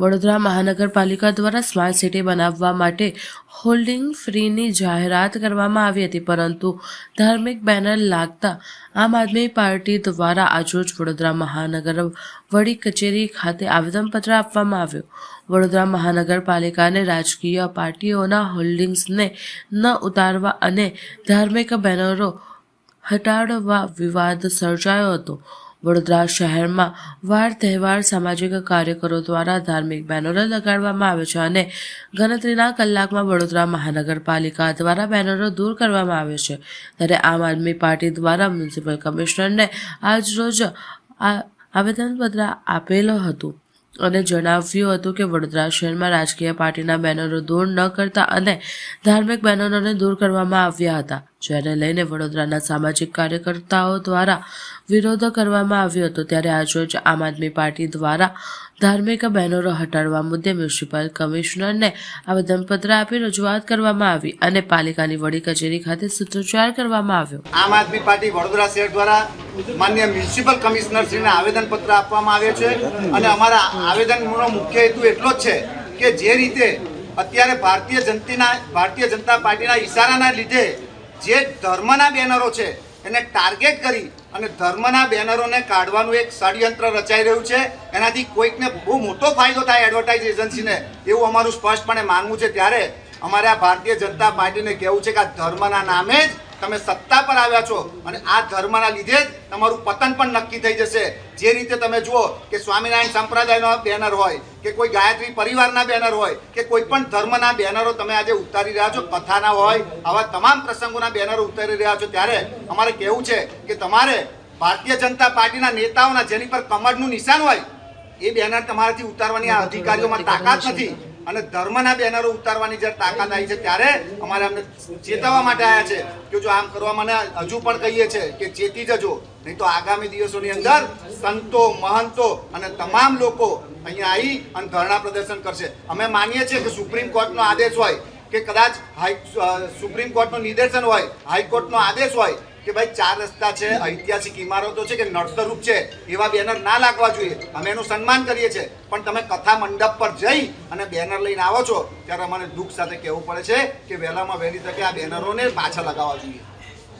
વડોદરા મહાનગરપાલિકા દ્વારા smart city બનાવવા માટે હોલ્ડિંગ ફ્રીની જાહેરાત કરવામાં આવી હતી, પરંતુ ધાર્મિક બેનર લાગતા આમ આદમી પાર્ટી દ્વારા આજરોજ વડોદરા મહાનગર વડી કચેરી ખાતે આવેદનપત્ર આપવામાં આવ્યું. વડોદરા મહાનગરપાલિકાને રાજકીય પાર્ટીઓના હોલ્ડિંગ્સને ન ઉતારવા અને ધાર્મિક બેનરો હટાવવા વિવાદ સર્જાયો હતો. વડોદરા શહેરમાં વાર તહેવાર સામાજિક કાર્યકરો દ્વારા ધાર્મિક બેનરો લગાડવામાં આવે છે અને ગણતરીના કલાકમાં વડોદરા મહાનગરપાલિકા દ્વારા બેનરો દૂર કરવામાં આવે છે. ત્યારે આમ આદમી પાર્ટી દ્વારા મ્યુનિસિપલ કમિશનરને આજરોજ આવેદનપત્ર આપેલું હતું અને જણાવ્યું હતું કે વડોદરા શહેરમાં રાજકીય પાર્ટીના બેનરો દૂર ન કરતા અને ધાર્મિક બેનરોને દૂર કરવામાં આવ્યા હતા, જેને લઈને વડોદરાના સામાજિક કાર્યકર્તાઓ દ્વારા વિરોધ કરવામાં આવ્યો હતો. ત્યારે આજરોજ આમ આદમી પાર્ટી દ્વારા ધાર્મિક બેનરો હટાડવા મુદ્દે મ્યુનિસિપલ કમિશનરને આવેદનપત્ર આપી રજૂઆત કરવામાં આવી અને પાલિકાની વડી કચેરી ખાતે સૂત્રોચ્ચાર કરવામાં આવ્યો. આમ આદમી પાર્ટી વડોદરા શહેર દ્વારા માન્ય મ્યુનિસિપલ કમિશનરશ્રીને આવેદનપત્ર આપવામાં આવ્યો છે અને અમારા આવેદનનો મુખ્ય હેતુ એટલો જ છે કે જે રીતે અત્યારે ભારતીય જનતા પાર્ટીના ઈશારાના લીધે જે ધર્મના બેનરો છે એને ટાર્ગેટ કરી અને ધર્મના બેનરોને કાઢવાનું એક ષડયંત્ર રચાઈ રહ્યું છે. એનાથી કોઈકને બહુ મોટો ફાયદો થાય એડવર્ટાઇઝ એજન્સીને, એવું અમારું સ્પષ્ટપણે માનવું છે. ત્યારે અમારે આ ભારતીય જનતા પાર્ટીને કહેવું છે કે આ ધર્મના નામે જ તમે સત્તા પર આવ્યા છો અને આ ધર્મના લીધે જ તમારું પતન પણ નક્કી થઈ જશે. જે રીતે તમે જુઓ કે સ્વામિનારાયણ સંપ્રદાયનો બેનર હોય કે કોઈ ગાયત્રી પરિવારના બેનર હોય કે કોઈ પણ ધર્મના બેનરો તમે આજે ઉતારી રહ્યા છો, કથાના હોય, આવા તમામ પ્રસંગોના બેનરો ઉતારી રહ્યા છો. ત્યારે અમારે કહેવું છે કે તમારે ભારતીય જનતા પાર્ટીના નેતાઓના જેની પર કમળનું નિશાન હોય એ બેનર તમારાથી ઉતારવાની આ અધિકારીઓમાં તાકાત નથી અને ધર્મના બેનરો ઉતારવાની જ્યારે તાકાત આવી છે ત્યારે અમારે અમને ચેતવવા માટે આવ્યા છે કે જો આમ કરવા મને હજુ પણ કહીએ છીએ કે ચેતી જજો, નહીં તો આગામી દિવસોની અંદર સંતો, મહંતો અને તમામ લોકો અહીંયા આવી અને ધરણા પ્રદર્શન કરશે. અમે માનીએ છીએ કે સુપ્રીમ કોર્ટનો આદેશ હોય કે કદાચ સુપ્રીમ કોર્ટનું નિર્દેશન હોય, હાઈકોર્ટનો આદેશ હોય કે ભાઈ 4 રસ્તા છે, ઐતિહાસિક ઇમારતો છે કે નડતરરૂપ છે, એવા બેનર ના લાગવા જોઈએ. અમે એનું સન્માન કરીએ છીએ, પણ તમે કથા મંડપ પર જઈ અને બેનર લઈને આવો છો ત્યારે અમને દુઃખ સાથે કહેવું પડે છે કે વહેલામાં વહેલી તકે આ બેનરોને પાછા લગાવવા જોઈએ.